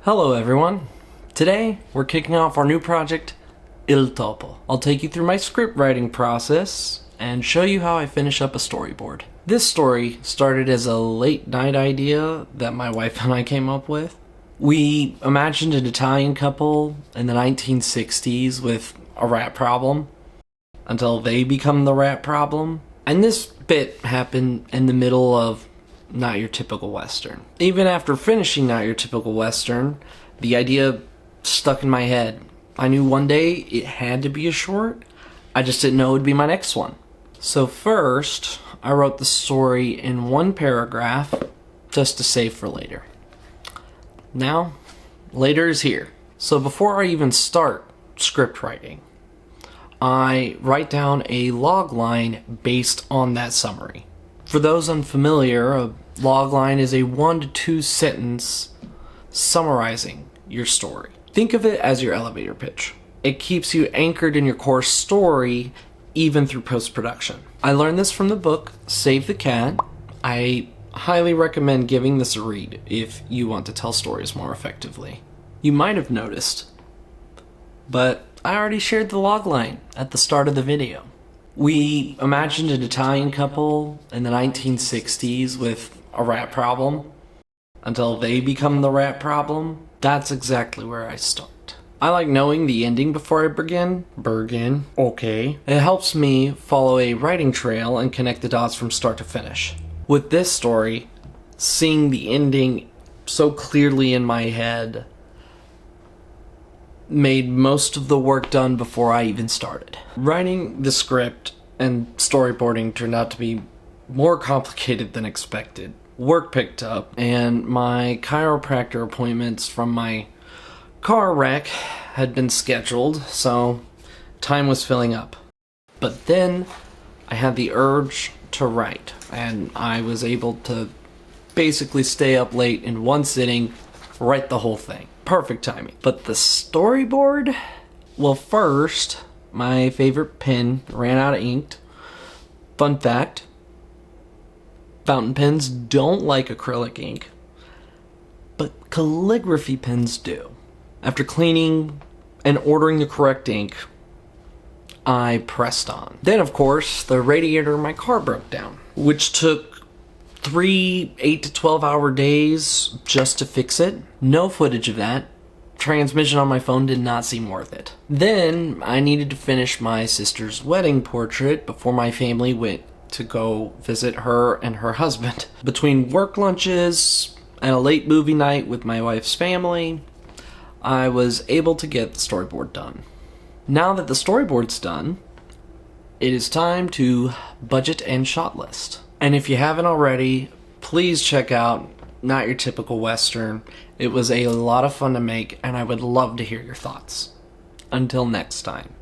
Hello everyone! Today we're kicking off our new project, Il Topo. I'll take you through my script writing process and show you how I finish up a storyboard. This story started as a late night idea that my wife and I came up with. We imagined an Italian couple in the 1960s with a rat problem until they become the rat problem. And this bit happened in the middle of Not Your Typical Western. Even after finishing Not Your Typical Western, the idea stuck in my head. I knew one day it had to be a short, I just didn't know it would be my next one. So first, I wrote the story in one paragraph just to save for later. Now, later is here. So before I even start script writing, I write down a log line based on that summary. For those unfamiliar, a logline is a 1 to 2 sentence summarizing your story. Think of it as your elevator pitch. It keeps you anchored in your core story even through post-production. I learned this from the book Save the Cat. I highly recommend giving this a read if you want to tell stories more effectively. You might have noticed, but I already shared the logline at the start of the video. We imagined an Italian couple in the 1960s with a rat problem until they become the rat problem. That's exactly where I start. I like knowing the ending before I begin. Okay. It helps me follow a writing trail and connect the dots from start to finish. With this story, seeing the ending so clearly in my head made most of the work done before I even started. Writing the script and storyboarding turned out to be more complicated than expected. Work picked up, and my chiropractor appointments from my car wreck had been scheduled, so time was filling up. But then I had the urge to write, and I was able to basically stay up late in one sitting, write the whole thing. Perfect timing. But the storyboard? Well, first, my favorite pen ran out of ink. Fun fact, fountain pens don't like acrylic ink, but calligraphy pens do. After cleaning and ordering the correct ink, I pressed on. Then, of course, the radiator in my car broke down, which took 3 8 to 12 hour days just to fix it. No footage of that. Transmission on my phone did not seem worth it. Then I needed to finish my sister's wedding portrait before my family went to go visit her and her husband. Between work lunches and a late movie night with my wife's family, I was able to get the storyboard done. Now that the storyboard's done, it is time to budget and shot list. And if you haven't already, please check out Not Your Typical Western. It was a lot of fun to make, and I would love to hear your thoughts. Until next time.